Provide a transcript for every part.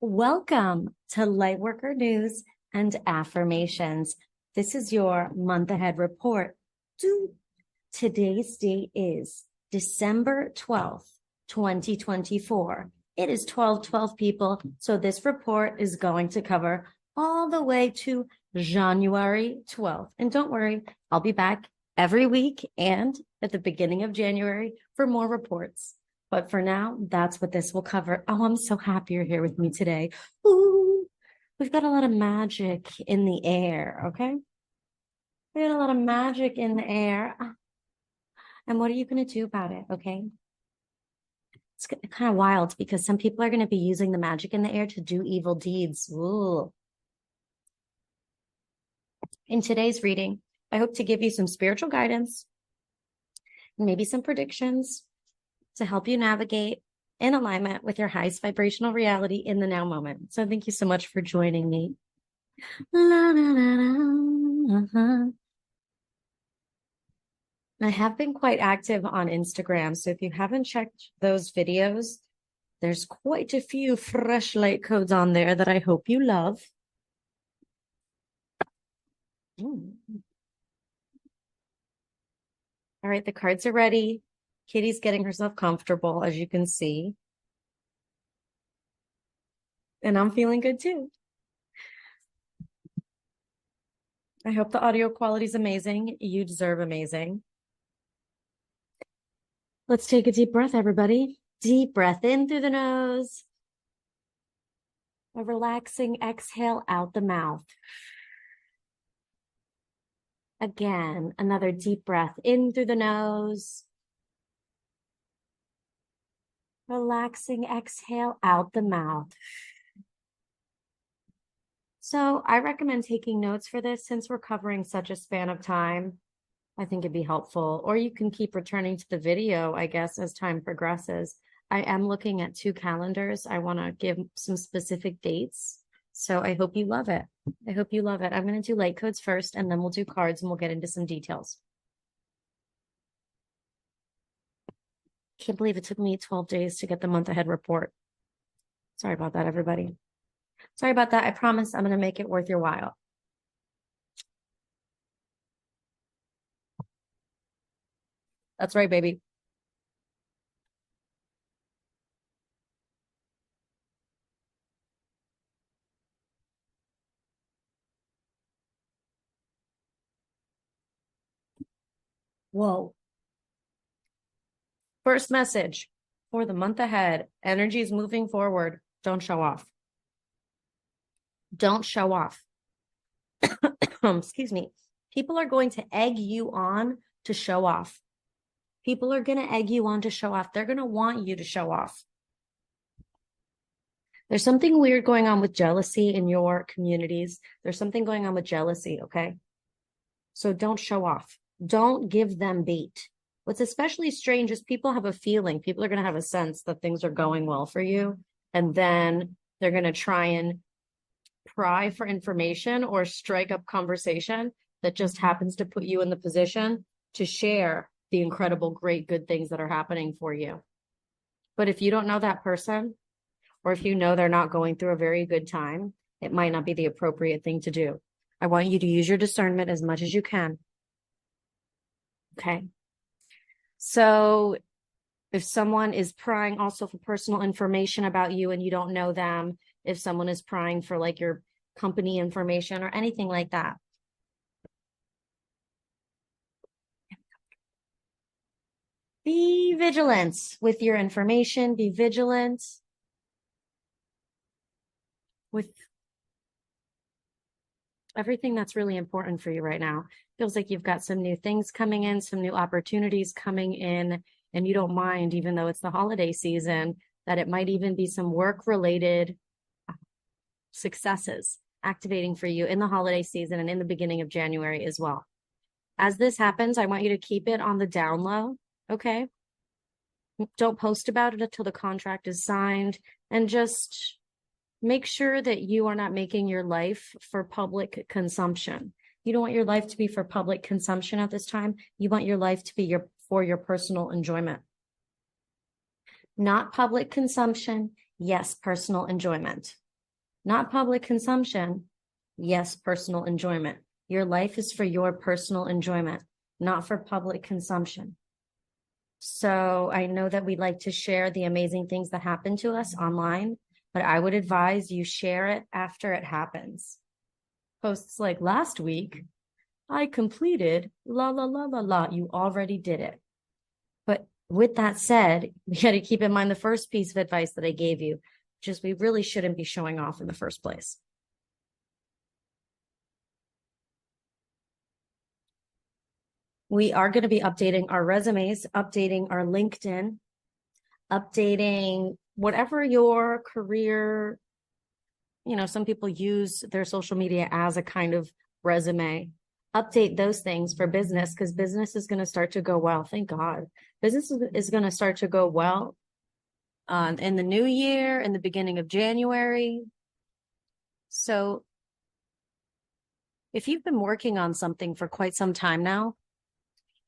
Welcome to Lightworker News and Affirmations. This is your month ahead report. Today's date is December 12th, 2024. It is 12/12, people. So this report is going to cover all the way to January 12th. And don't worry, I'll be back every week and at the beginning of January for more reports. But for now, that's what this will cover. Oh, I'm so happy you're here with me today. Ooh, we've got a lot of magic in the air, okay? We got a lot of magic in the air. And what are you going to do about it, okay? It's kind of wild because some people are going to be using the magic in the air to do evil deeds. Ooh. In today's reading, I hope to give you some spiritual guidance, maybe some predictions, to help you navigate in alignment with your highest vibrational reality in the now moment. So thank you so much for joining me. I have been quite active on Instagram. So if you haven't checked those videos, there's quite a few fresh light codes on there that I hope you love. All right, the cards are ready. Kitty's getting herself comfortable, as you can see. And I'm feeling good too. I hope the audio quality is amazing. You deserve amazing. Let's take a deep breath, everybody. Deep breath in through the nose. A relaxing exhale out the mouth. Again, another deep breath in through the nose. Relaxing exhale out the mouth. So I recommend taking notes for this since we're covering such a span of time. I think it'd be helpful. Or you can keep returning to the video, I guess, as time progresses. I am looking at 2 calendars. I want to give some specific dates. So I hope you love it. I hope you love it. I'm going to do light codes first, and then we'll do cards and we'll get into some details. Can't believe it took me 12 days to get the month ahead report. Sorry about that, everybody. Sorry about that. I promise I'm going to make it worth your while. That's right, baby. Whoa. First message for the month ahead. Energy is moving forward. Don't show off. Don't show off. Excuse me. People are going to egg you on to show off. People are going to egg you on to show off. They're going to want you to show off. There's something weird going on with jealousy in your communities. There's something going on with jealousy, okay? So don't show off. Don't give them bait. What's especially strange is people have a feeling, people are going to have a sense that things are going well for you. And then they're going to try and pry for information or strike up conversation that just happens to put you in the position to share the incredible, great, good things that are happening for you. But if you don't know that person, or if you know they're not going through a very good time, it might not be the appropriate thing to do. I want you to use your discernment as much as you can. Okay. So if someone is prying also for personal information about you and you don't know them, if someone is prying for like your company information or anything like that, be vigilant with your information. Be vigilant with everything that's really important for you right now. Feels like you've got some new things coming in, some new opportunities coming in, and you don't mind, even though it's the holiday season, that it might even be some work-related successes activating for you in the holiday season and in the beginning of January as well. As this happens, I want you to keep it on the down low, okay? Don't post about it until the contract is signed, and just make sure that you are not making your life for public consumption. You don't want your life to be for public consumption at this time. You want your life to be for your personal enjoyment. Not public consumption, yes, personal enjoyment. not public consumption. Yes, personal enjoyment. Your life is for your personal enjoyment, not for public consumption. So I know that we like to share the amazing things that happen to us online, but I would advise you share it after it happens. Posts like last week, I completed la la la la la. You already did it. But with that said, we got to keep in mind the first piece of advice that I gave you, which is we really shouldn't be showing off in the first place. We are going to be updating our resumes, updating our LinkedIn, updating whatever your career, some people use their social media as a kind of resume. Update those things for business because business is going to start to go well. Thank God. Business is going to start to go well in the new year, in the beginning of January. So if you've been working on something for quite some time now,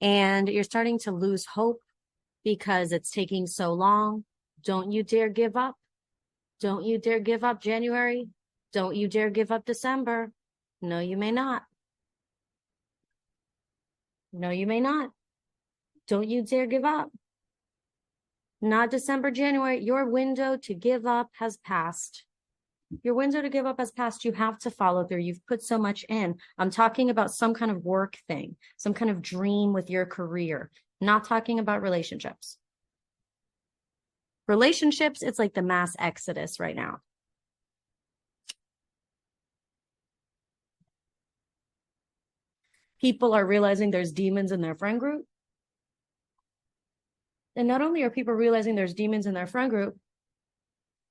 and you're starting to lose hope because it's taking so long, don't you dare give up. Don't you dare give up January. Don't you dare give up December. No, you may not. No, you may not. Don't you dare give up. Not December, January. Your window to give up has passed. Your window to give up has passed. You have to follow through. You've put so much in. I'm talking about some kind of work thing, some kind of dream with your career, not talking about relationships. Relationships, it's like the mass exodus right now. People are realizing there's demons in their friend group. And not only are people realizing there's demons in their friend group,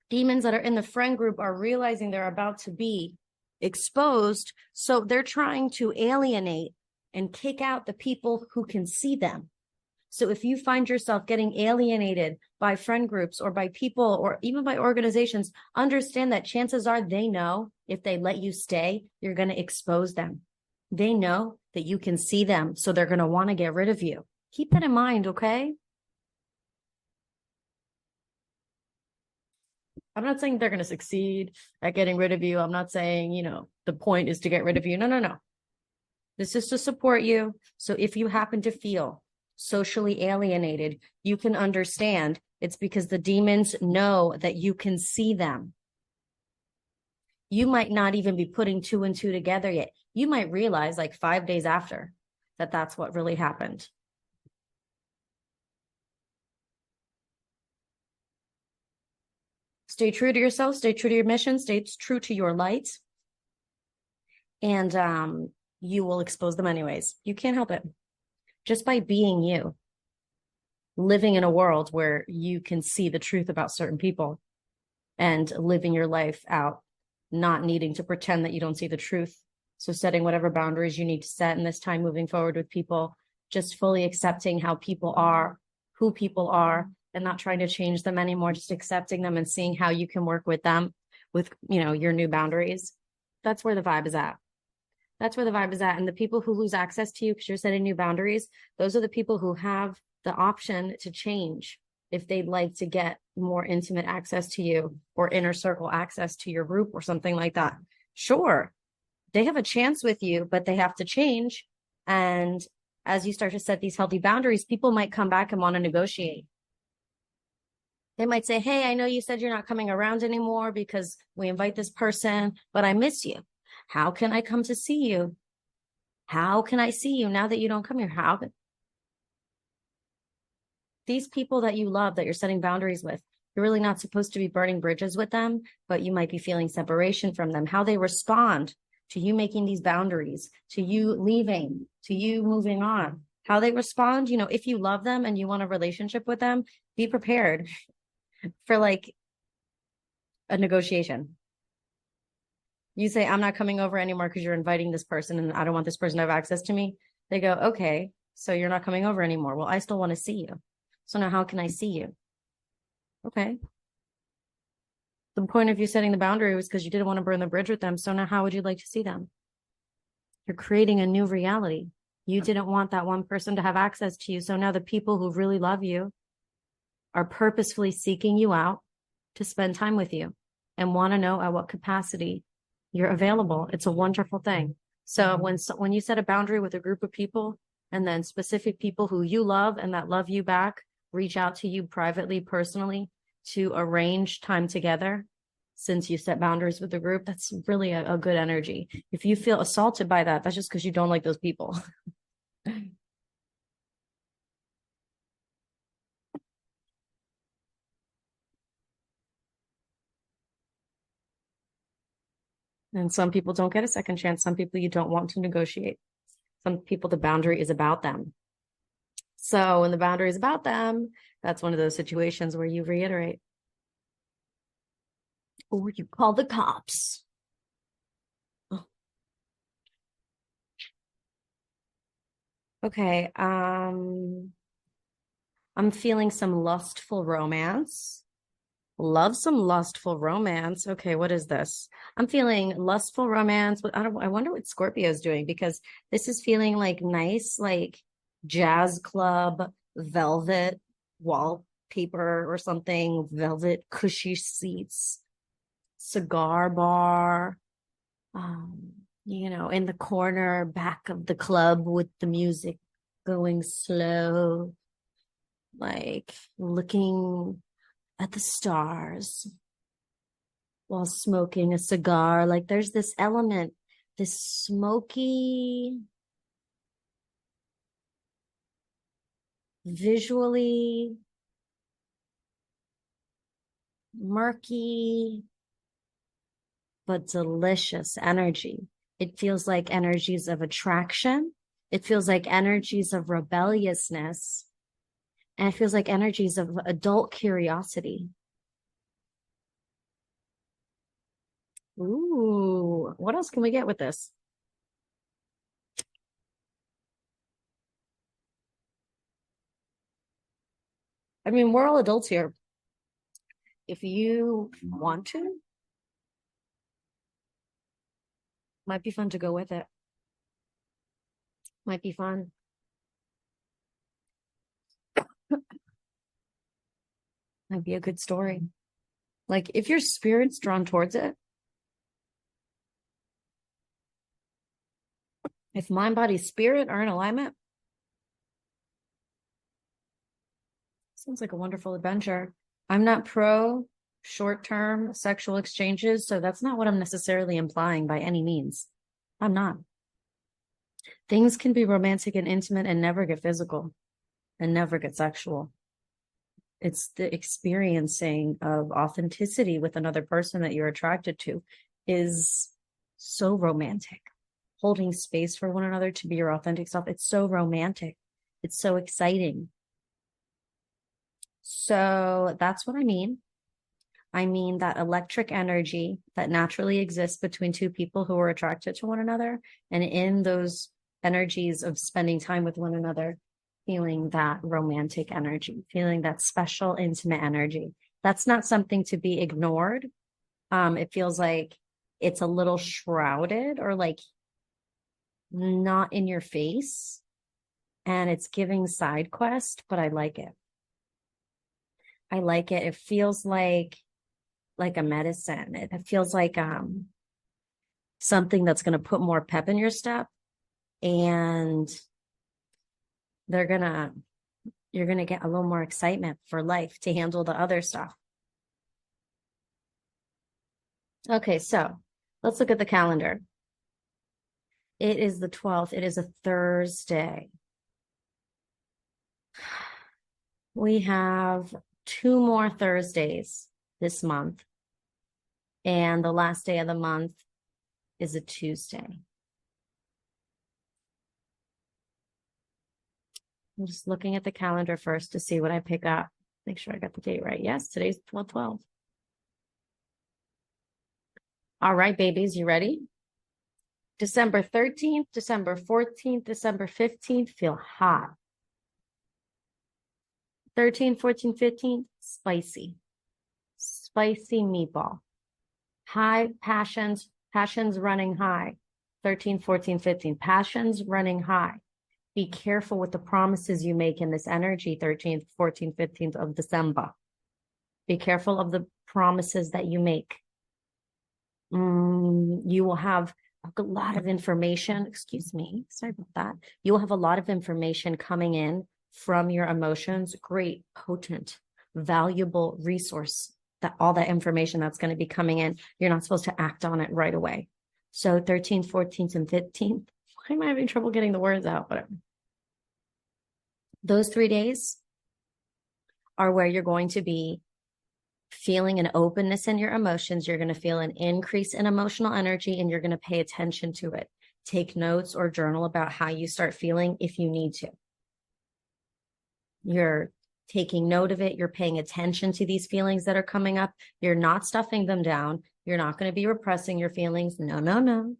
demons that are in the friend group are realizing they're about to be exposed. So they're trying to alienate and kick out the people who can see them. So if you find yourself getting alienated by friend groups or by people or even by organizations, understand that chances are they know if they let you stay, you're going to expose them. They know that you can see them, so they're going to want to get rid of you. Keep that in mind, okay? I'm not saying they're going to succeed at getting rid of you. I'm not saying, the point is to get rid of you. No. This is to support you. So if you happen to feel socially alienated, you can understand it's because the demons know that you can see them. You might not even be putting 2 and 2 together yet. You might realize like 5 days after that that's what really happened. Stay true to yourself, stay true to your mission, stay true to your light. And you will expose them anyways. You can't help it. Just by being you, living in a world where you can see the truth about certain people and living your life out, not needing to pretend that you don't see the truth. So setting whatever boundaries you need to set in this time moving forward with people, just fully accepting how people are, who people are, and not trying to change them anymore, just accepting them and seeing how you can work with them with, your new boundaries. That's where the vibe is at. That's where the vibe is at. And the people who lose access to you because you're setting new boundaries, those are the people who have the option to change if they'd like to get more intimate access to you or inner circle access to your group or something like that. Sure, they have a chance with you, but they have to change. And as you start to set these healthy boundaries, people might come back and want to negotiate. They might say, hey, I know you said you're not coming around anymore because we invite this person, but I miss you. How can I come to see you? How can I see you now that you don't come here? How can these people that you love, that you're setting boundaries with, you're really not supposed to be burning bridges with them, but you might be feeling separation from them. How they respond to you making these boundaries, to you leaving, to you moving on, how they respond, if you love them and you want a relationship with them, be prepared for like a negotiation. You say, I'm not coming over anymore because you're inviting this person and I don't want this person to have access to me. They go, okay, so you're not coming over anymore. Well, I still want to see you. So now how can I see you? Okay. The point of you setting the boundary was because you didn't want to burn the bridge with them. So now how would you like to see them? You're creating a new reality. You didn't want that one person to have access to you. So now the people who really love you are purposefully seeking you out to spend time with you. and want to know at what capacity you're available. It's a wonderful thing. So when you set a boundary with a group of people, and then specific people who you love and that love you back reach out to you privately, personally, to arrange time together, since you set boundaries with the group, that's really a good energy. If you feel assaulted by that, that's just because you don't like those people. And some people don't get a second chance. Some people you don't want to negotiate. Some people, the boundary is about them. So when the boundary is about them, that's one of those situations where you reiterate. Or you call the cops. Oh. Okay. I'm feeling some lustful romance. Love some lustful romance. Okay, what is this? I'm feeling lustful romance. But I wonder what Scorpio's doing, because this is feeling like nice, like jazz club, velvet wallpaper or something, velvet cushy seats, cigar bar, in the corner back of the club with the music going slow, like looking at the stars while smoking a cigar. Like there's this element, this smoky, visually murky, but delicious energy. It feels like energies of attraction. It feels like energies of rebelliousness. And it feels like energies of adult curiosity. Ooh, what else can we get with this? I mean, we're all adults here. If you want to, might be fun to go with it. Might be fun. Might be a good story. Like if your spirit's drawn towards it, if mind, body, spirit are in alignment, sounds like a wonderful adventure. I'm not pro short-term sexual exchanges, so that's not what I'm necessarily implying by any means. I'm not. Things can be romantic and intimate and never get physical and never get sexual. It's the experiencing of authenticity with another person that you're attracted to is so romantic. Holding space for one another to be your authentic self. It's so romantic. It's so exciting. So that's what I mean. I mean that electric energy that naturally exists between two people who are attracted to one another. And in those energies of spending time with one another, feeling that romantic energy, feeling that special, intimate energy. That's not something to be ignored. It feels like it's a little shrouded or like not in your face. And it's giving side quest, but I like it. I like it. It feels like a medicine. It feels like something that's going to put more pep in your step, and you're going to get a little more excitement for life to handle the other stuff. Okay, so let's look at the calendar. It is the 12th. It is a Thursday. We have 2 more Thursdays this month. And the last day of the month is a Tuesday. I'm just looking at the calendar first to see what I pick up. Make sure I got the date right. Yes, today's 12/12. All right, babies, you ready? December 13th, December 14th, December 15th, feel hot. 13, 14, 15, spicy. Spicy meatball. High passions running high. 13, 14, 15, passions running high. Be careful with the promises you make in this energy, 13th, 14th, 15th of December. Be careful of the promises that you make. You will have a lot of information. Excuse me. Sorry about that. You will have a lot of information coming in from your emotions. Great, potent, valuable resource. That all that information that's going to be coming in, you're not supposed to act on it right away. So 13th, 14th, and 15th. Why am I having trouble getting the words out? Whatever. Those 3 days are where you're going to be feeling an openness in your emotions. You're going to feel an increase in emotional energy, and you're going to pay attention to it. Take notes or journal about how you start feeling if you need to. You're taking note of it. You're paying attention to these feelings that are coming up. You're not stuffing them down. You're not going to be repressing your feelings. No, no, no.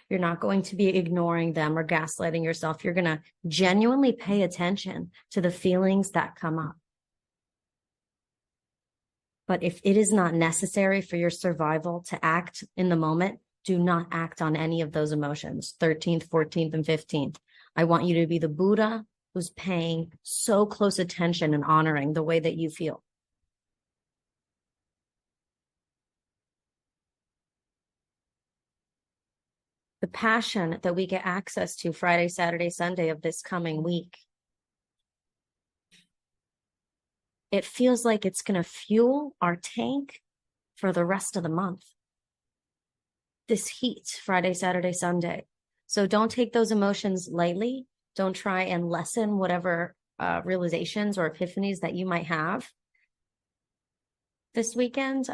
You're not going to be ignoring them or gaslighting yourself. You're going to genuinely pay attention to the feelings that come up. But if it is not necessary for your survival to act in the moment, do not act on any of those emotions, 13th, 14th, and 15th. I want you to be the Buddha who's paying so close attention and honoring the way that you feel. The passion that we get access to Friday, Saturday, Sunday of this coming week, it feels like it's going to fuel our tank for the rest of the month. This heat, Friday, Saturday, Sunday. So don't take those emotions lightly. Don't try and lessen whatever realizations or epiphanies that you might have this weekend.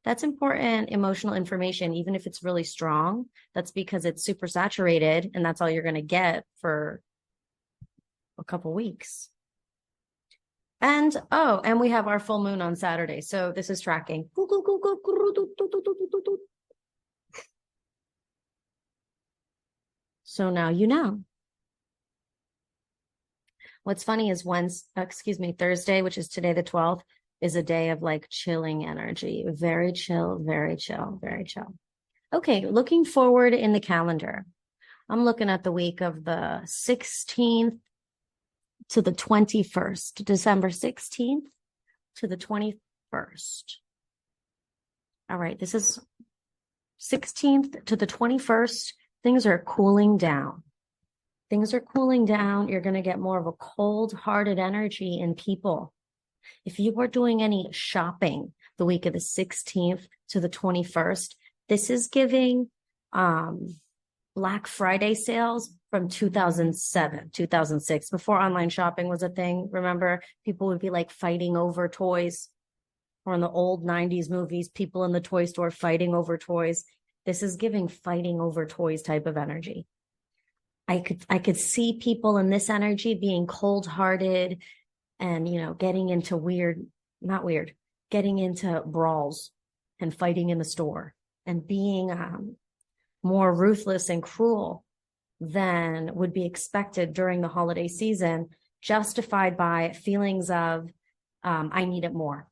That's important emotional information, even if it's really strong. That's because it's super saturated, and that's all you're going to get for a couple weeks. And we have our full moon on Saturday. So this is tracking. So now you know. What's funny is Thursday, which is today, the 12th, is a day of like chilling energy. Very chill, very chill, very chill. Okay, looking forward in the calendar. I'm looking at the week of the 16th to the 21st, December 16th to the 21st. All right, this is 16th to the 21st. Things are cooling down. Things are cooling down. You're going to get more of a cold-hearted energy in people. If you are doing any shopping the week of the 16th to the 21st, this is giving Black Friday sales from 2007, 2006, before online shopping was a thing. Remember, people would be like fighting over toys, or in the old 90s movies, people in the toy store fighting over toys. This is giving fighting over toys type of energy. I could see people in this energy being cold-hearted and, getting into getting into brawls and fighting in the store and being more ruthless and cruel than would be expected during the holiday season, justified by feelings of, I need it more.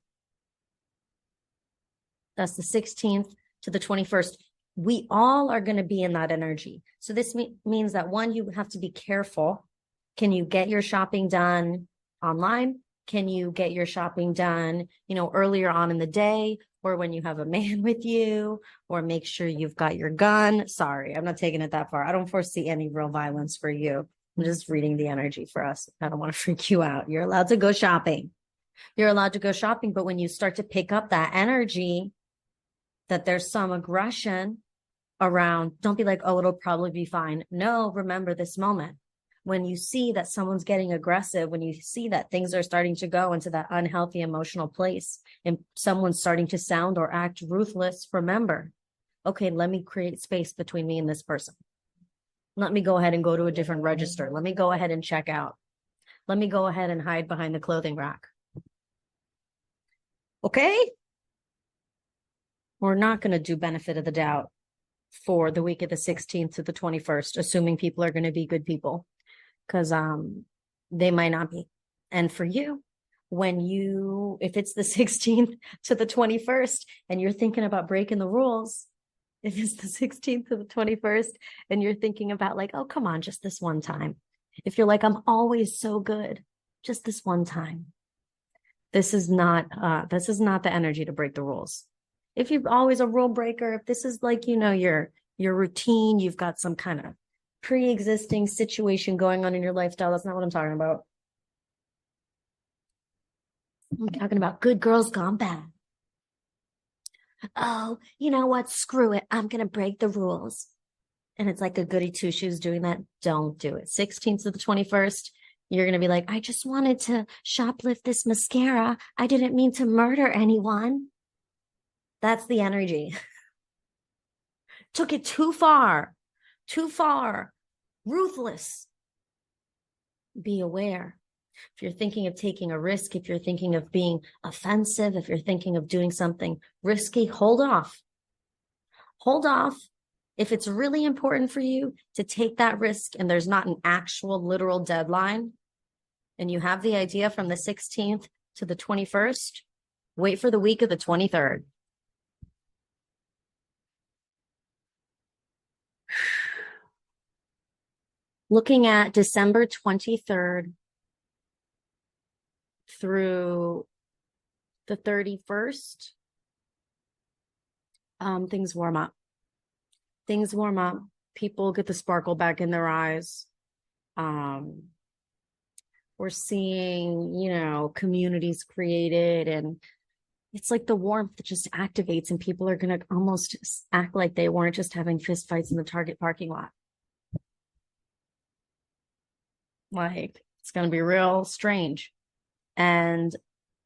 That's the 16th to the 21st. We all are going to be in that energy. So this means that, one, you have to be careful. Can you get your shopping done online? Can you get your shopping done, earlier on in the day, or when you have a man with you, or make sure you've got your gun? Sorry, I'm not taking it that far. I don't foresee any real violence for you. I'm just reading the energy for us. I don't want to freak you out. You're allowed to go shopping. You're allowed to go shopping. But when you start to pick up that energy, that there's some aggression around, don't be like, oh, it'll probably be fine. No, remember this moment. When you see that someone's getting aggressive, when you see that things are starting to go into that unhealthy emotional place and someone's starting to sound or act ruthless, remember, okay, let me create space between me and this person. Let me go ahead and go to a different register. Let me go ahead and check out. Let me go ahead and hide behind the clothing rack. Okay? We're not going to do benefit of the doubt for the week of the 16th to the 21st, assuming people are going to be good people, because they might not be. And for you, if it's the 16th to the 21st and you're thinking about breaking the rules, if it's the 16th to the 21st and you're thinking about like, oh, come on, just this one time. If you're like, I'm always so good, just this one time. This is not the energy to break the rules. If you're always a rule breaker, if this is like, your routine, you've got some kind of pre-existing situation going on in your lifestyle. That's not what I'm talking about. I'm talking about good girls gone bad. Oh, you know what? Screw it. I'm going to break the rules. And it's like a goody two shoes doing that. Don't do it. 16th to the 21st, you're going to be like, I just wanted to shoplift this mascara. I didn't mean to murder anyone. That's the energy. Took it too far, ruthless. Be aware. If you're thinking of taking a risk, if you're thinking of being offensive, if you're thinking of doing something risky, hold off. Hold off. If it's really important for you to take that risk and there's not an actual literal deadline, and you have the idea from the 16th to the 21st, wait for the week of the 23rd. Looking at December 23rd through the 31st, things warm up. Things warm up. People get the sparkle back in their eyes. We're seeing, communities created, and it's like the warmth that just activates, and people are going to almost act like they weren't just having fist fights in the Target parking lot. Like, it's going to be real strange. And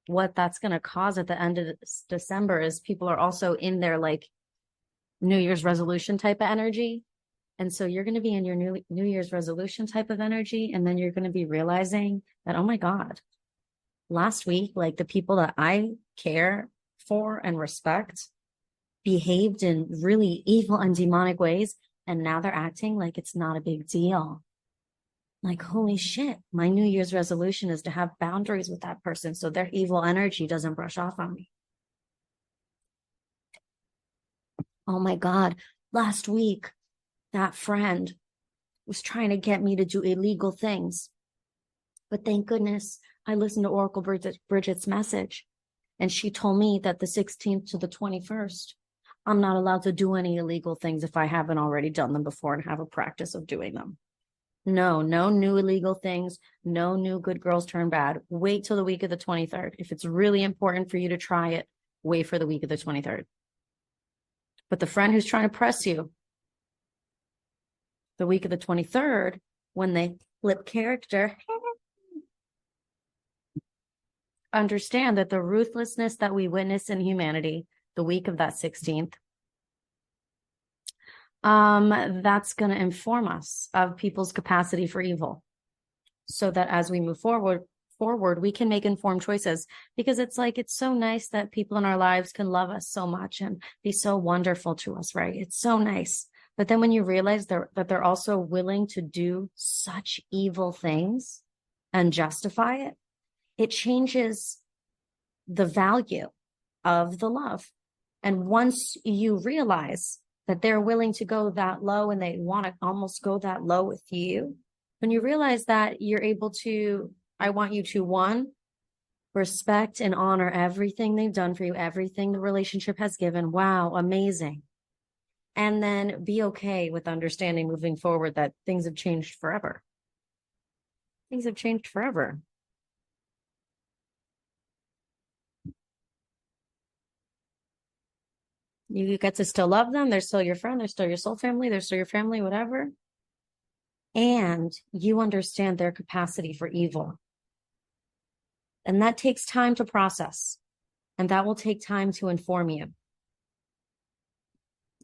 what that's going to cause at the end of December is people are also in their like New Year's resolution type of energy. And so you're going to be in your New Year's resolution type of energy. And then you're going to be realizing that, oh my God, last week, like the people that I care for and respect behaved in really evil and demonic ways. And now they're acting like it's not a big deal. Like, holy shit, my New Year's resolution is to have boundaries with that person so their evil energy doesn't brush off on me. Oh my God, last week, that friend was trying to get me to do illegal things. But thank goodness I listened to Oracle Brigitte's message. And she told me that the 16th to the 21st, I'm not allowed to do any illegal things if I haven't already done them before and have a practice of doing them. No new illegal things. No new good girls turn bad. Wait till the week of the 23rd. If it's really important for you to try it, wait for the week of the 23rd. But the friend who's trying to press you, the week of the 23rd, when they flip character, understand that the ruthlessness that we witness in humanity, the week of that 16th, that's going to inform us of people's capacity for evil, so that as we move forward, we can make informed choices. Because it's so nice that people in our lives can love us so much and be so wonderful to us, right? It's so nice. But then when you realize that they're also willing to do such evil things and justify it, it changes the value of the love. And once you realize that they're willing to go that low and they want to almost go that low with you, when you realize that, you're able to, I want you to, one, respect and honor everything they've done for you, everything the relationship has given. Wow, amazing. And then be okay with understanding moving forward that things have changed forever. Things have changed forever. You get to still love them. They're still your friend. They're still your soul family. They're still your family, whatever. And you understand their capacity for evil. And that takes time to process. And that will take time to inform you.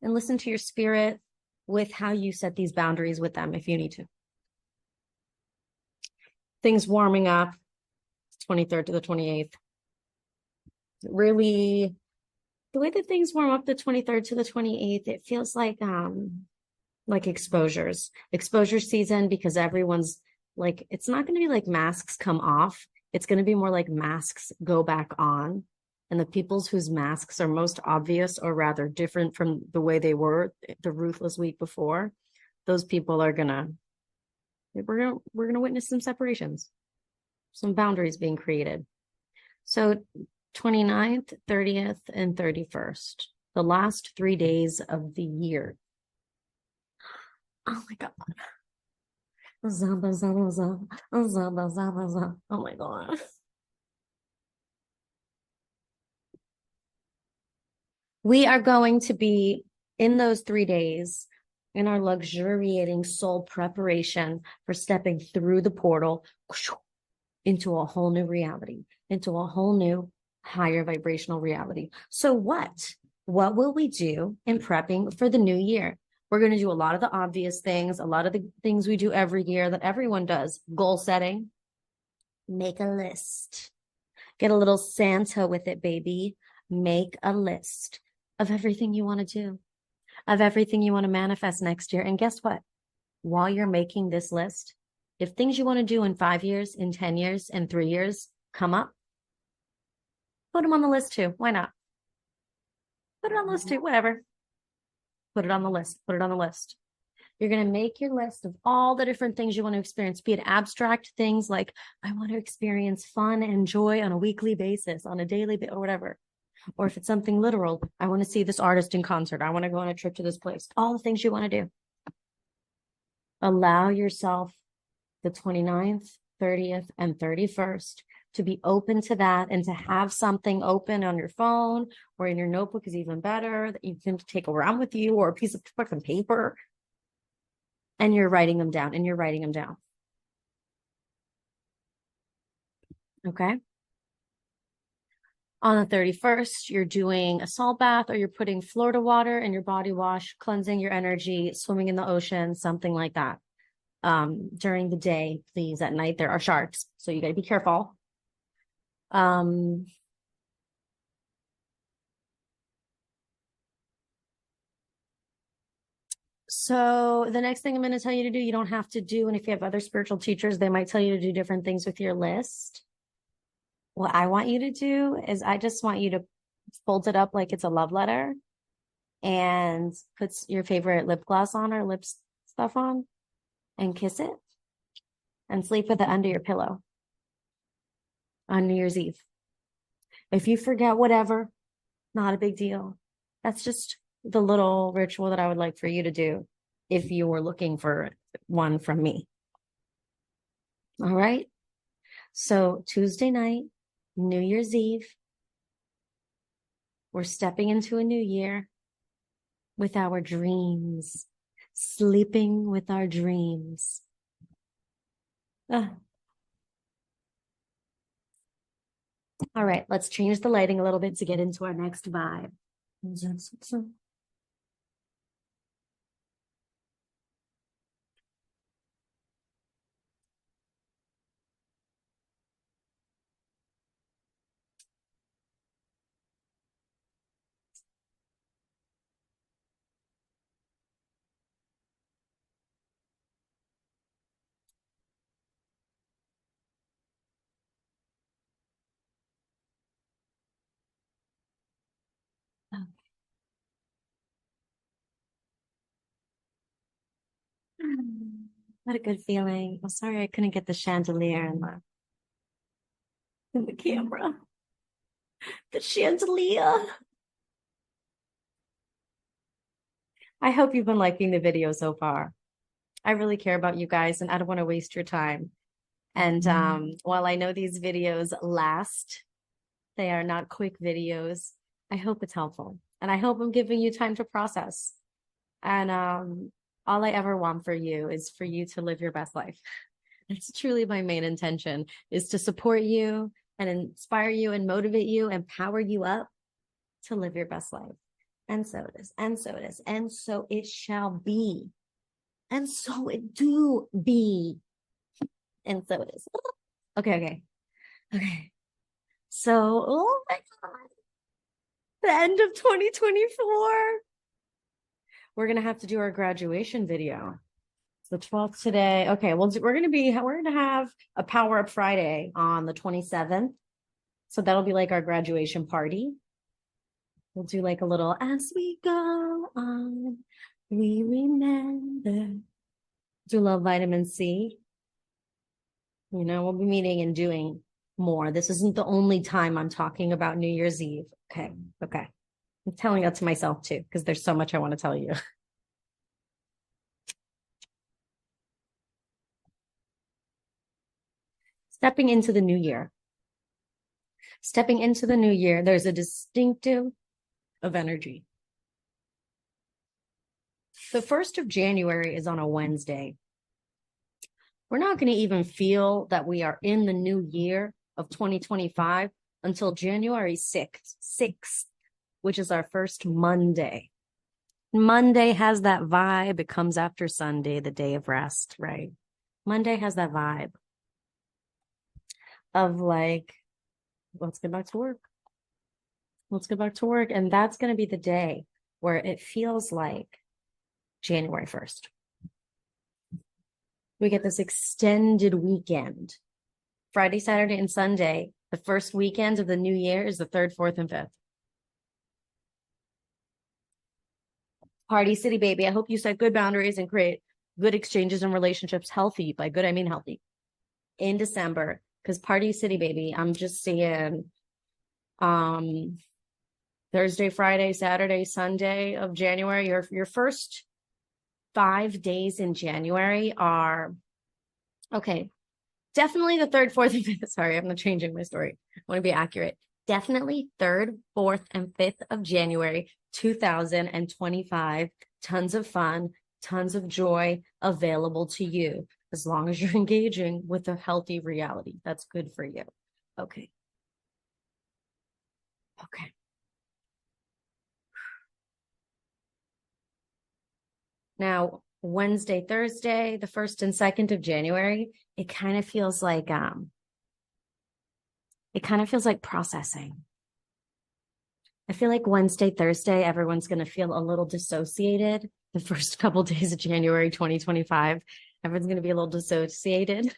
And listen to your spirit with how you set these boundaries with them if you need to. Things warming up, 23rd to the 28th. Really, the way that things warm up the 23rd to the 28th, it feels like exposure season, because everyone's like, it's not going to be like masks come off. It's going to be more like masks go back on. And the peoples whose masks are most obvious, or rather different from the way they were the ruthless week before, those people are we're gonna witness some separations, some boundaries being created. So 29th, 30th, and 31st. The last 3 days of the year. Oh my God. Oh my God. We are going to be in those 3 days in our luxuriating soul preparation for stepping through the portal into a whole new reality, into a whole new higher vibrational reality. So what will we do in prepping for the new year? We're going to do a lot of the obvious things, a lot of the things we do every year that everyone does. Goal setting, make a list, get a little Santa with it, baby. Make a list of everything you want to do, of everything you want to manifest next year. And guess what? While you're making this list, if things you want to do in 5 years, in 10 years, in 3 years come up, put them on the list too. Why not? Put it on the list too, whatever. Put it on the list, put it on the list. You're going to make your list of all the different things you want to experience, be it abstract things like, I want to experience fun and joy on a weekly basis, on a daily basis, or whatever. Or if it's something literal, I want to see this artist in concert. I want to go on a trip to this place. All the things you want to do. Allow yourself the 29th, 30th, and 31st to be open to that, and to have something open on your phone or in your notebook is even better, that you can take around with you, or a piece of fucking paper, and you're writing them down, Okay. On the 31st, you're doing a salt bath, or you're putting Florida water in your body wash, cleansing your energy, swimming in the ocean, something like that. During the day, please. At night, there are sharks, so you got to be careful. So the next thing I'm going to tell you to do, you don't have to do, and if you have other spiritual teachers, they might tell you to do different things with your list. What I want you to do is I just want you to fold it up like it's a love letter, and put your favorite lip gloss on, or lip stuff on, and kiss it, and sleep with it under your pillow on New Year's Eve. If you forget, whatever, not a big deal. That's just the little ritual that I would like for you to do if you were looking for one from me. All right. So Tuesday night, New Year's Eve, we're stepping into a new year with our dreams, sleeping with our dreams. All right, let's change the lighting a little bit to get into our next vibe. What a good feeling. I'm sorry I couldn't get the chandelier in the camera. The chandelier. I hope you've been liking the video so far. I really care about you guys, and I don't want to waste your time. And while I know these videos last, they are not quick videos. I hope it's helpful, and I hope I'm giving you time to process. And all I ever want for you is for you to live your best life. That's truly my main intention, is to support you and inspire you and motivate you and power you up to live your best life. And so it is, and so it is, and so it shall be. And so it do be. And so it is. Okay. So, oh my God. The end of 2024. We're going to have to do our graduation video. It's the 12th today. Okay, well, we're going to have a Power Up Friday on the 27th. So that'll be like our graduation party. We'll do like a little, as we go on, we remember. Do love vitamin C. You know, we'll be meeting and doing more. This isn't the only time I'm talking about New Year's Eve. Okay. Okay. I'm telling that to myself too, because there's so much I want to tell you. Stepping into the new year. Stepping into the new year, there's a distinctive of energy. The 1st of January is on a Wednesday. We're not going to even feel that we are in the new year of 2025 until January 6th, which is our first Monday. Monday has that vibe. It comes after Sunday, the day of rest, right? Monday has that vibe of like, let's get back to work. Let's get back to work. And that's going to be the day where it feels like January 1st. We get this extended weekend. Friday, Saturday, and Sunday, the first weekend of the new year is the 3rd, 4th, and 5th. Party City, baby. I hope you set good boundaries and create good exchanges and relationships. Healthy. By good, I mean healthy. In December. Because Party City, baby, I'm just seeing Thursday, Friday, Saturday, Sunday of January. Your first 5 days in January are, okay, definitely the 3rd, 4th, and 5th. Sorry, I'm not changing my story. I want to be accurate. Definitely 3rd, 4th, and 5th of January, 2025. Tons of fun, tons of joy available to you as long as you're engaging with a healthy reality. That's good for you. Okay. Okay. Now, Wednesday, Thursday, the 1st and 2nd of January, it kind of feels like processing. I feel like Wednesday, Thursday, everyone's going to feel a little dissociated. The first couple days of January 2025, everyone's going to be a little dissociated.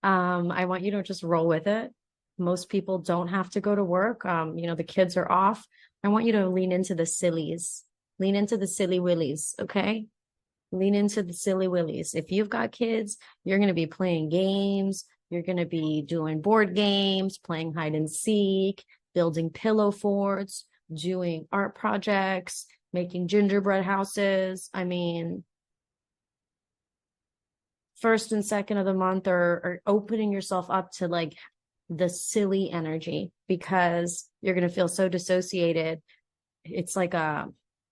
I want you to just roll with it. Most people don't have to go to work. The kids are off. I want you to lean into the sillies. Lean into the silly willies, okay? Lean into the silly willies. If you've got kids, you're going to be playing games. You're going to be doing board games, playing hide and seek, building pillow forts, doing art projects, making gingerbread houses. I mean, 1st and 2nd of the month are opening yourself up to like the silly energy because you're going to feel so dissociated. It's like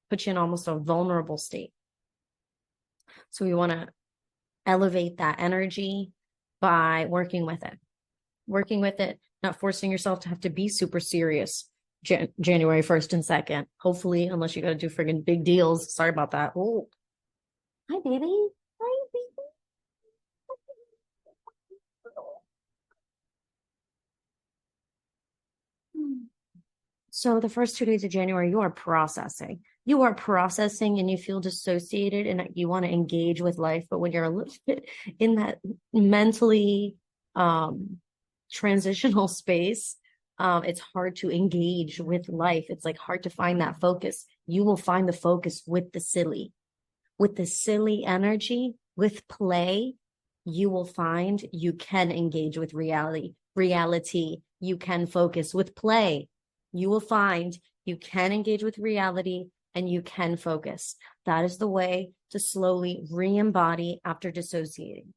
put you in almost a vulnerable state. So we want to elevate that energy by working with it, not forcing yourself to have to be super serious January 1st and 2nd. Hopefully, unless you got to do friggin' big deals. Sorry about that. Oh, hi, baby. Hi, baby. So the first 2 days of January, you are processing. You are processing and you feel dissociated and you want to engage with life. But when you're a little bit in that mentally transitional space, it's hard to engage with life. It's like hard to find that focus. You will find the focus with the silly energy, with play. You will find you can engage with reality. You can focus with play. You will find you can engage with reality and you can focus. That is the way to slowly re-embody after dissociating,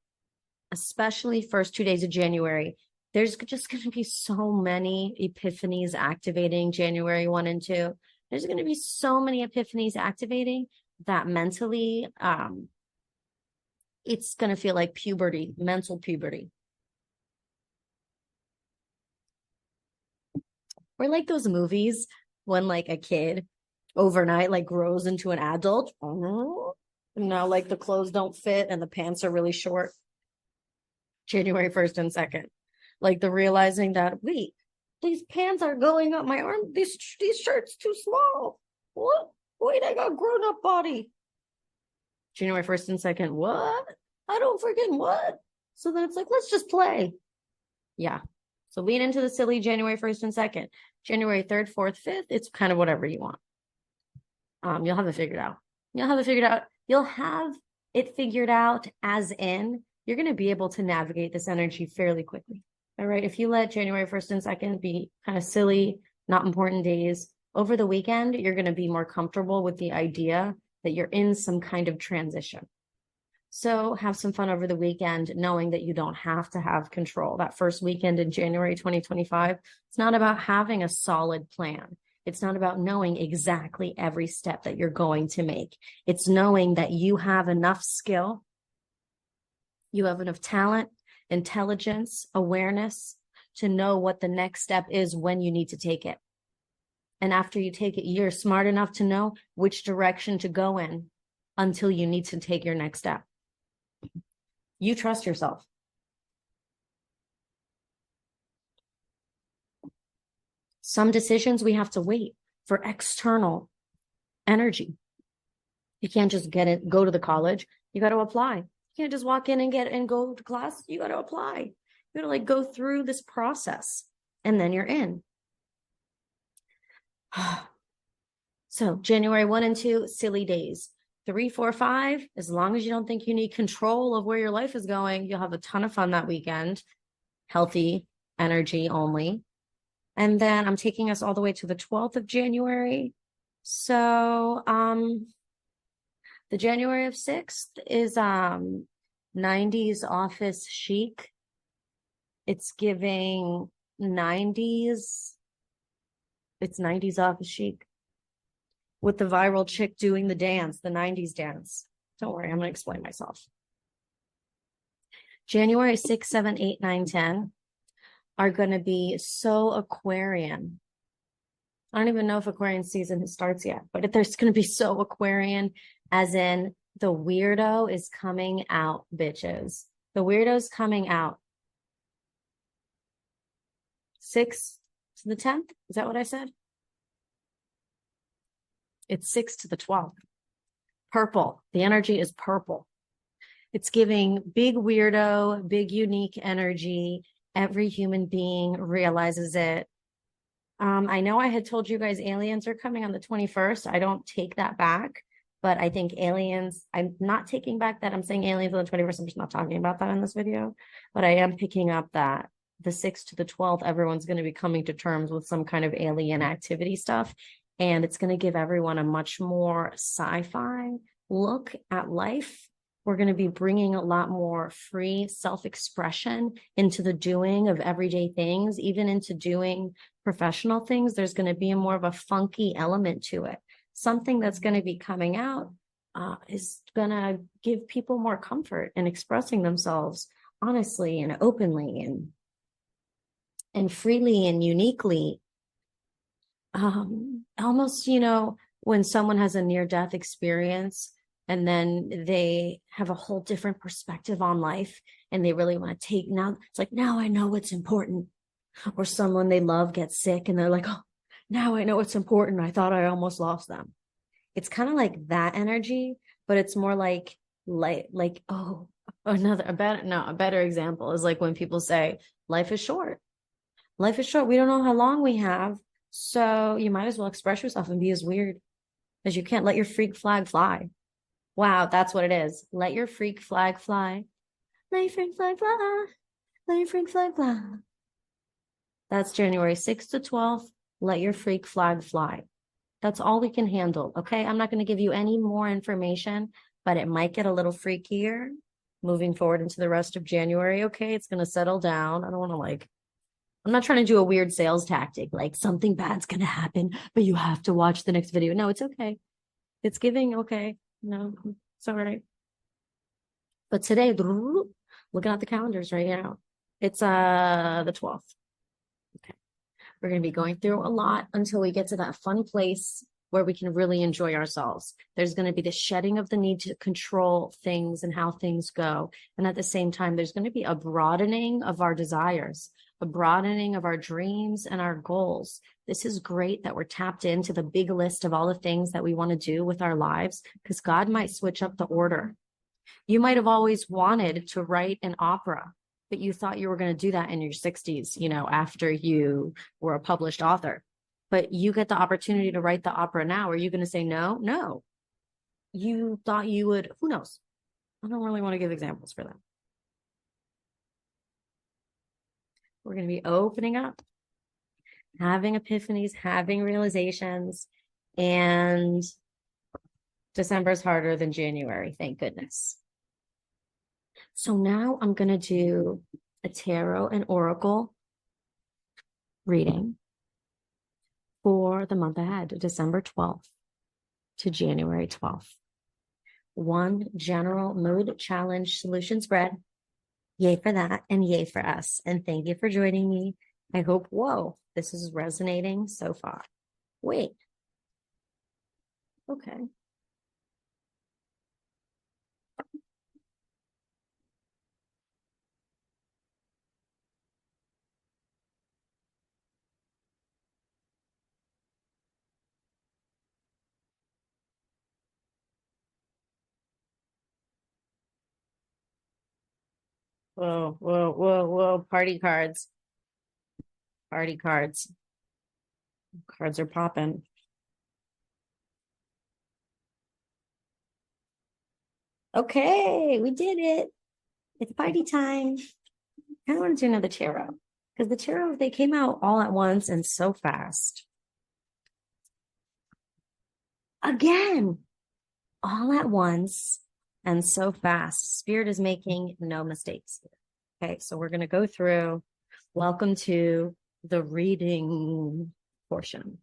especially first 2 days of January. There's just going to be so many epiphanies activating January 1 and 2. There's going to be so many epiphanies activating that mentally, it's going to feel like puberty, mental puberty. Or like those movies when like a kid overnight like grows into an adult. Now like the clothes don't fit and the pants are really short. January 1st and 2nd. Like the realizing that, wait, these pants are going up my arm. These shirts too small. What? Wait, I got grown up body. January 1st and 2nd. What? I don't freaking what? So then it's like, let's just play. Yeah. So lean into the silly January 1st and 2nd. January 3rd, 4th, 5th, it's kind of whatever you want. You'll have it figured out. You'll have it figured out as in you're going to be able to navigate this energy fairly quickly. All right. If you let January 1st and 2nd be kind of silly, not important days, over the weekend, you're going to be more comfortable with the idea that you're in some kind of transition. So have some fun over the weekend, knowing that you don't have to have control. That first weekend in January 2025, it's not about having a solid plan. It's not about knowing exactly every step that you're going to make. It's knowing that you have enough skill, you have enough talent, intelligence, awareness to know what the next step is when you need to take it. And after you take it, you're smart enough to know which direction to go in until you need to take your next step. You trust yourself. Some decisions we have to wait for external energy. You can't just go to the college. You got to apply. You can't just walk in and go to class. You got to apply. You got to go through this process and then you're in. So January 1 and 2, silly days. 3, 4, 5, as long as you don't think you need control of where your life is going, you'll have a ton of fun that weekend. Healthy energy only. And then I'm taking us all the way to the 12th of January. So the January of 6th is 90s office chic. It's giving 90s. It's 90s office chic with the viral chick doing the dance, the 90s dance. Don't worry, I'm going to explain myself. January 6, 7, 8, 9, 10 are going to be so Aquarian. I don't even know if Aquarian season starts yet, but there's going to be so Aquarian, as in the weirdo is coming out, bitches. The weirdo's coming out. 6 to the 10th? Is that what I said? It's 6 to the 12th. Purple. The energy is purple. It's giving big weirdo, big unique energy. Every human being realizes it. I know I had told you guys aliens are coming on the 21st. I don't take that back, but I think aliens, I'm not taking back that I'm saying aliens on the 21st. I'm just not talking about that in this video, but I am picking up that the 6th to the 12th, everyone's going to be coming to terms with some kind of alien activity stuff. And it's going to give everyone a much more sci-fi look at life. We're going to be bringing a lot more free self-expression into the doing of everyday things, even into doing professional things. There's going to be more of a funky element to it. Something that's going to be coming out is going to give people more comfort in expressing themselves honestly and openly and freely and uniquely. Almost, when someone has a near-death experience and then they have a whole different perspective on life and they really want to take, now it's like, now I know what's important. Or someone they love gets sick and they're like, oh, now I know what's important. I thought I almost lost them. It's kind of like that energy, but it's more like, oh, a better example is like when people say life is short. Life is short. We don't know how long we have. So you might as well express yourself and be as weird as you can. Let your freak flag fly. Wow, that's what it is. Let your freak flag fly. Let your freak flag fly. Let your freak flag fly. That's January 6th to 12th. Let your freak flag fly. That's all we can handle, okay? I'm not going to give you any more information, but it might get a little freakier moving forward into the rest of January, okay? It's going to settle down. I don't want to I'm not trying to do a weird sales tactic, like something bad's going to happen, but you have to watch the next video. No, it's okay. It's giving, okay. No, it's all right. But today, looking at the calendars right now, it's the 12th. Okay. We're going to be going through a lot until we get to that fun place where we can really enjoy ourselves. There's going to be the shedding of the need to control things and how things go. And at the same time, there's going to be a broadening of our desires, a broadening of our dreams and our goals. This is great that we're tapped into the big list of all the things that we want to do with our lives, because God might switch up the order. You might have always wanted to write an opera, but you thought you were going to do that in your 60s, after you were a published author. But you get the opportunity to write the opera now. Are you going to say no? No. You thought you would, who knows? I don't really want to give examples for that. We're going to be opening up, having epiphanies, having realizations, and December is harder than January, thank goodness. So now I'm going to do a tarot and oracle reading for the month ahead, December 12th to January 12th. One general mood challenge solution spread. Yay for that and yay for us. And thank you for joining me. I hope, whoa, this is resonating so far. Wait. Okay. Whoa, whoa, whoa, whoa. Party cards. Party cards. Cards are popping. Okay, we did it. It's party time. I want to do another tarot because the tarot, they came out all at once and so fast. Again, all at once and so fast. Spirit is making no mistakes. Okay, so we're going to go through. Welcome to the reading portion.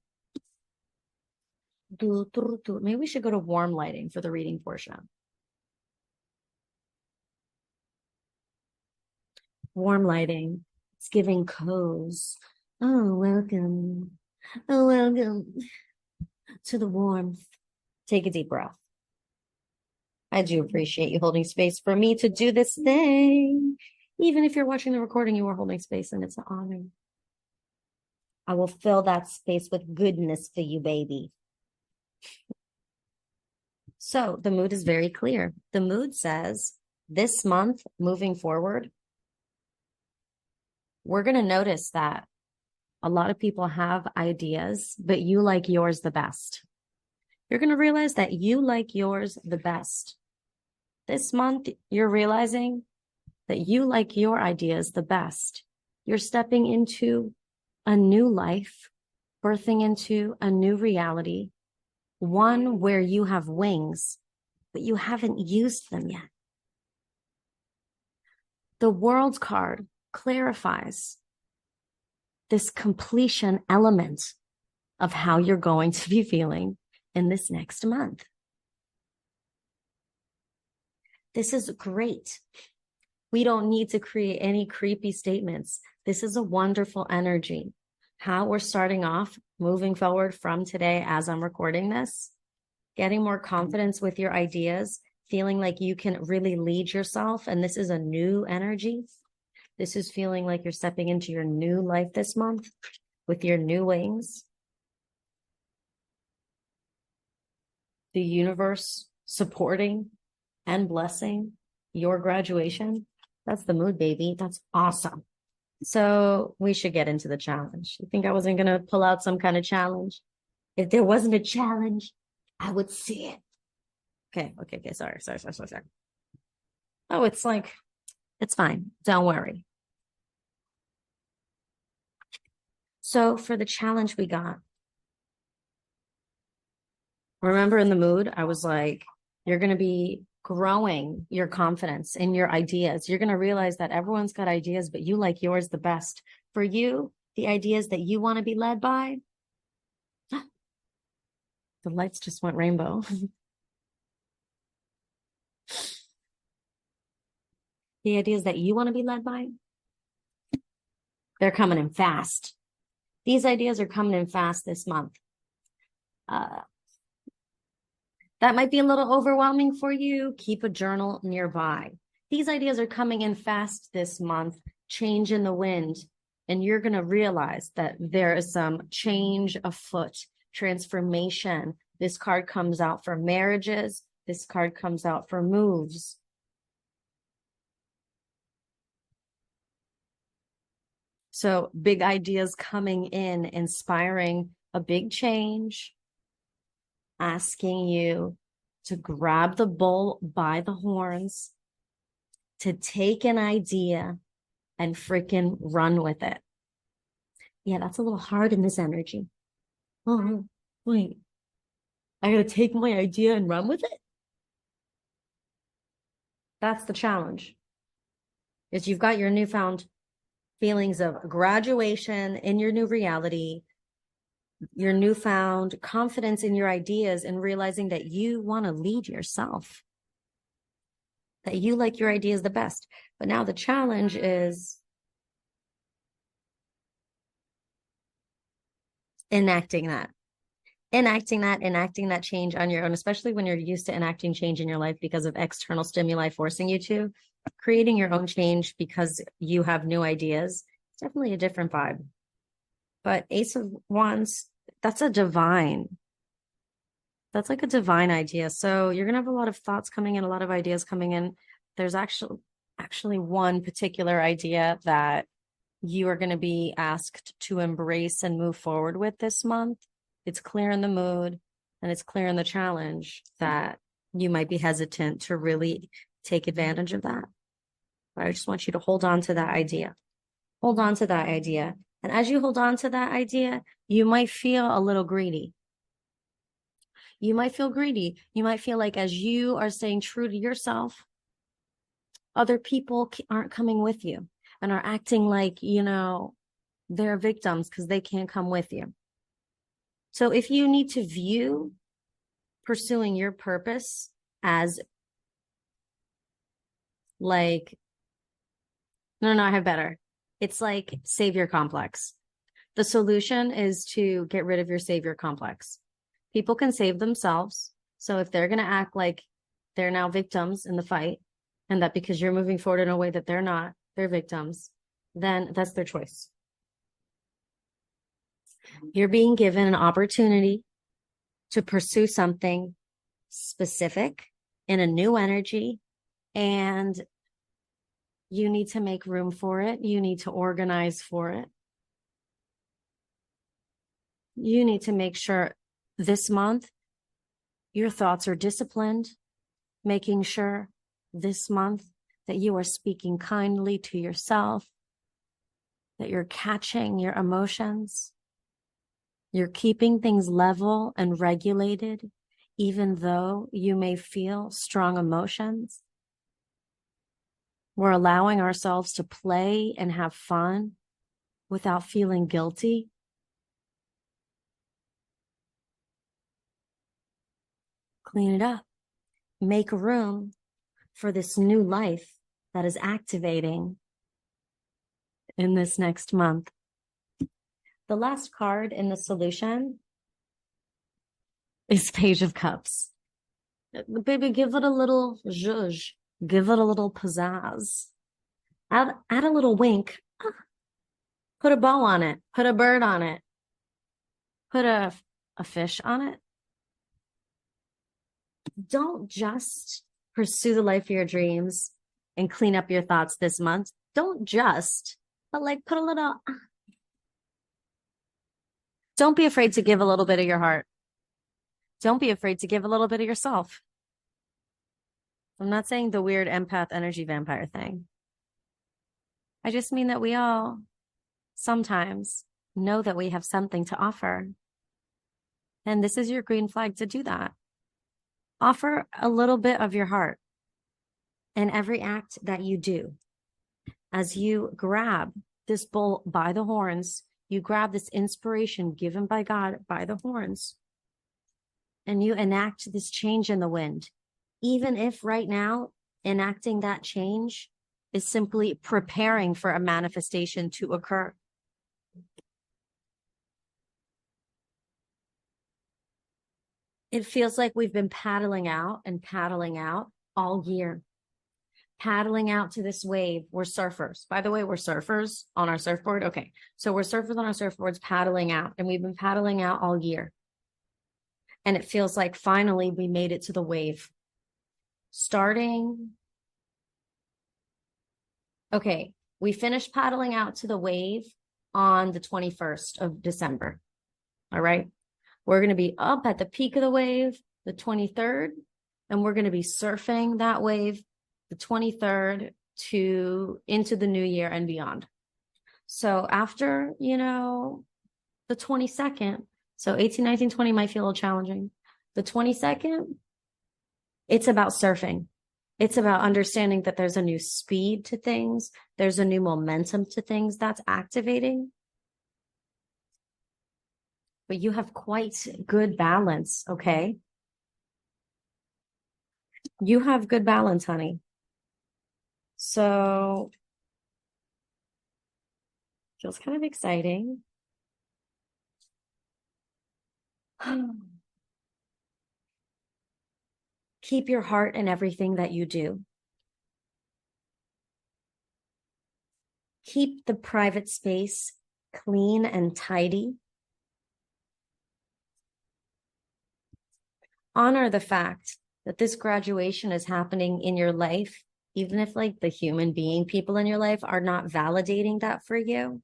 Maybe we should go to warm lighting for the reading portion. Warm lighting. It's giving cozy. Oh, welcome. Oh, welcome to the warmth. Take a deep breath. I do appreciate you holding space for me to do this thing. Even if you're watching the recording, you are holding space, and it's an honor. I will fill that space with goodness for you, baby. So the mood is very clear. The mood says this month, moving forward, we're going to notice that a lot of people have ideas, but you like yours the best. You're going to realize that you like yours the best. This month, you're realizing that you like your ideas the best. You're stepping into a new life, birthing into a new reality, one where you have wings, but you haven't used them yet. The World card clarifies this completion element of how you're going to be feeling in this next month. This is great. We don't need to create any creepy statements. This is a wonderful energy. How we're starting off, moving forward from today as I'm recording this, getting more confidence with your ideas, feeling like you can really lead yourself. And this is a new energy. This is feeling like you're stepping into your new life this month with your new wings. The universe supporting and blessing your graduation. That's the mood, baby. That's awesome. So we should get into the challenge. You think I wasn't going to pull out some kind of challenge? If there wasn't a challenge, I would see it. Okay. Sorry. Oh, it's fine. Don't worry. So for the challenge we got, remember in the mood, I was like, you're going to be growing your confidence in your ideas. You're going to realize that everyone's got ideas, but you like yours the best. For you, the ideas that you want to be led by, the lights just went rainbow. The ideas that you want to be led by, they're coming in fast. These ideas are coming in fast this month. That might be a little overwhelming for you. Keep a journal nearby. These ideas are coming in fast this month. Change in the wind. And you're going to realize that there is some change afoot, transformation. This card comes out for marriages. This card comes out for moves. So big ideas coming in, inspiring a big change, asking you to grab the bull by the horns, to take an idea and freaking run with it. Yeah, that's a little hard in this energy. Oh, wait, I gotta take my idea and run with it? That's the challenge. Is you've got your newfound feelings of graduation in your new reality, your newfound confidence in your ideas, and realizing that you want to lead yourself, that you like your ideas the best. But now the challenge is enacting that change on your own, especially when you're used to enacting change in your life because of external stimuli forcing you to. Creating your own change because you have new ideas, it's definitely a different vibe. But Ace of Wands, that's like a divine idea. So you're gonna have a lot of thoughts coming in, a lot of ideas coming in. There's actually one particular idea that you are going to be asked to embrace and move forward with this month. It's clear in the mood and it's clear in the challenge that you might be hesitant to really take advantage of that. But I just want you to hold on to that idea. Hold on to that idea. And as you hold on to that idea, you might feel a little greedy. You might feel greedy. You might feel like as you are staying true to yourself, other people aren't coming with you and are acting like, they're victims because they can't come with you. So if you need to view pursuing your purpose as like, no, I have better. It's like savior complex. The solution is to get rid of your savior complex. People can save themselves. So if they're going to act like they're now victims in the fight, and that because you're moving forward in a way that they're not, they're victims, then that's their choice. You're being given an opportunity to pursue something specific in a new energy, and you need to make room for it. You need to organize for it. You need to make sure this month your thoughts are disciplined, making sure this month that you are speaking kindly to yourself, that you're catching your emotions, you're keeping things level and regulated, even though you may feel strong emotions. We're allowing ourselves to play and have fun without feeling guilty. Clean it up. Make room for this new life that is activating in this next month. The last card in the solution is Page of Cups. Baby, give it a little zhuzh. Give it a little pizzazz. Add a little wink. Put a bow on it. Put a bird on it. Put a fish on it. Don't just pursue the life of your dreams and clean up your thoughts this month. Don't just, but like put a little. Don't be afraid to give a little bit of your heart. Don't be afraid to give a little bit of yourself. I'm not saying the weird empath energy vampire thing. I just mean that we all sometimes know that we have something to offer. And this is your green flag to do that. Offer a little bit of your heart in every act that you do. As you grab this bull by the horns, you grab this inspiration given by God by the horns, and you enact this change in the wind. Even if right now enacting that change is simply preparing for a manifestation to occur. It feels like we've been paddling out all year. Paddling out to this wave. We're surfers. By the way, we're surfers on our surfboard. Okay. So we're surfers on our surfboards paddling out, and we've been paddling out all year. And it feels like finally we made it to the wave. Okay. We finished paddling out to the wave on the 21st of December. All right. We're going to be up at the peak of the wave, the 23rd, and we're going to be surfing that wave the 23rd into the new year and beyond. So after, the 22nd, so 18, 19, 20 might feel a little challenging. The 22nd, it's about surfing. It's about understanding that there's a new speed to things. There's a new momentum to things that's activating. But you have quite good balance, okay? You have good balance, honey. So feels kind of exciting. Keep your heart in everything that you do. Keep the private space clean and tidy. Honor the fact that this graduation is happening in your life, even if like the human being people in your life are not validating that for you.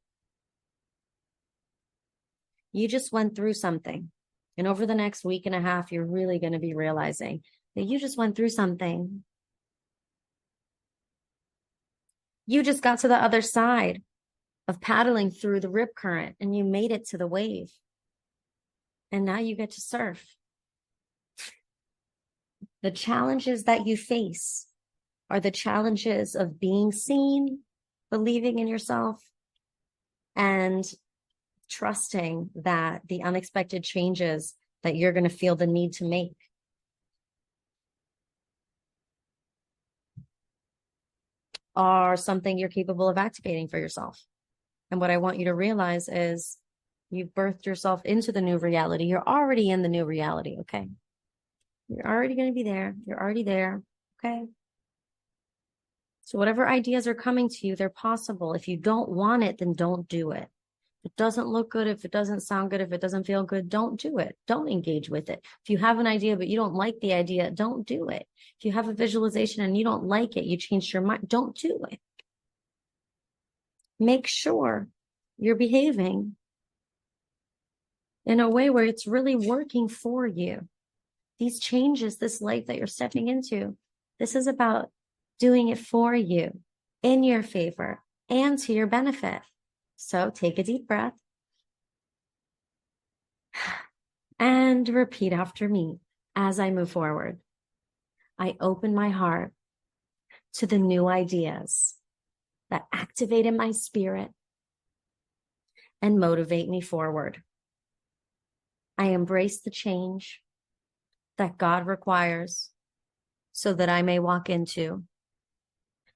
You just went through something. And over the next week and a half, you're really going to be realizing that you just went through something. You just got to the other side of paddling through the rip current and you made it to the wave. And now you get to surf. The challenges that you face are the challenges of being seen, believing in yourself, and trusting that the unexpected changes that you're going to feel the need to make are something you're capable of activating for yourself. And what I want you to realize is you've birthed yourself into the new reality. You're already in the new reality, okay? You're already going to be there. You're already there, okay? So whatever ideas are coming to you, they're possible. If you don't want it, then don't do it. If it doesn't look good, if it doesn't sound good, if it doesn't feel good, don't do it. Don't engage with it. If you have an idea, but you don't like the idea, don't do it. If you have a visualization and you don't like it, you changed your mind, don't do it. Make sure you're behaving in a way where it's really working for you. These changes, this life that you're stepping into, this is about doing it for you, in your favor, and to your benefit. So take a deep breath and repeat after me as I move forward. I open my heart to the new ideas that activate in my spirit and motivate me forward. I embrace the change that God requires so that I may walk into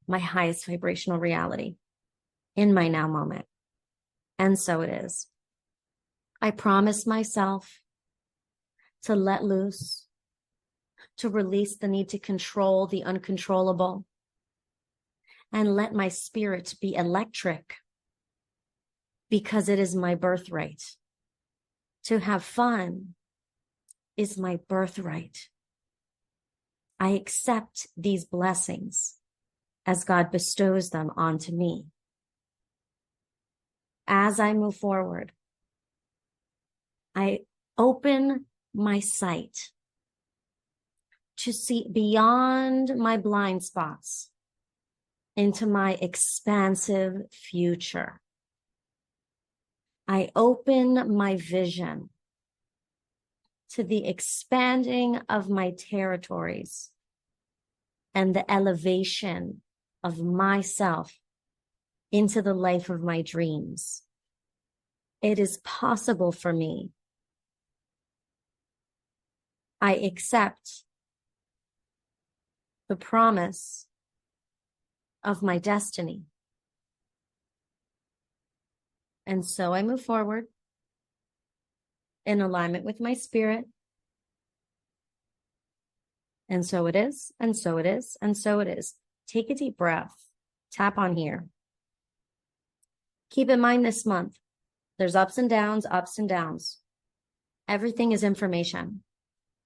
my highest vibrational reality in my now moment. And so it is. I promise myself to let loose, to release the need to control the uncontrollable, and let my spirit be electric because it is my birthright. To have fun is my birthright. I accept these blessings as God bestows them onto me. As I move forward, I open my sight to see beyond my blind spots into my expansive future. I open my vision to the expanding of my territories and the elevation of myself into the life of my dreams. It is possible for me. I accept the promise of my destiny. And so I move forward in alignment with my spirit. And so it is, and so it is, and so it is. Take a deep breath. Tap on here. Keep in mind this month, there's ups and downs, ups and downs. Everything is information.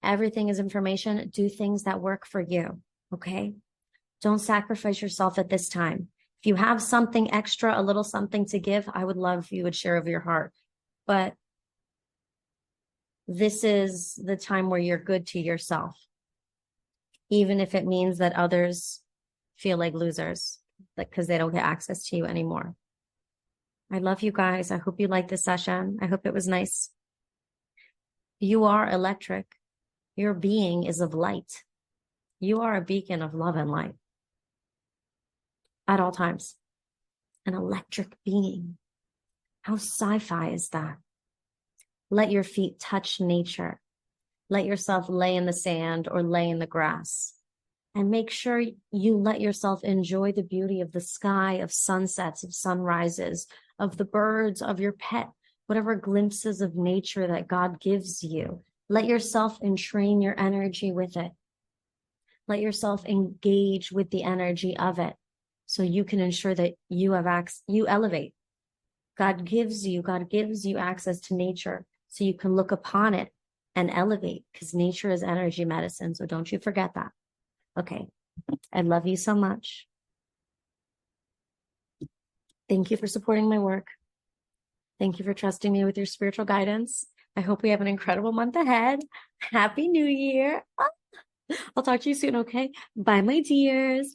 Everything is information. Do things that work for you, okay? Don't sacrifice yourself at this time. If you have something extra, a little something to give, I would love if you would share of your heart. But this is the time where you're good to yourself, even if it means that others feel like losers. because they don't get access to you anymore. I love you guys. I hope you liked this session. I hope it was nice. You are electric. Your being is of light. You are a beacon of love and light at all times. An electric being. How sci-fi is that? Let your feet touch nature. Let yourself lay in the sand or lay in the grass. And make sure you let yourself enjoy the beauty of the sky, of sunsets, of sunrises, of the birds, of your pet, whatever glimpses of nature that God gives you. Let yourself entrain your energy with it. Let yourself engage with the energy of it so you can ensure that you elevate. God gives you access to nature so you can look upon it and elevate, because nature is energy medicine. So don't you forget that. Okay. I love you so much. Thank you for supporting my work. Thank you for trusting me with your spiritual guidance. I hope we have an incredible month ahead. Happy New Year. I'll talk to you soon, okay? Bye, my dears.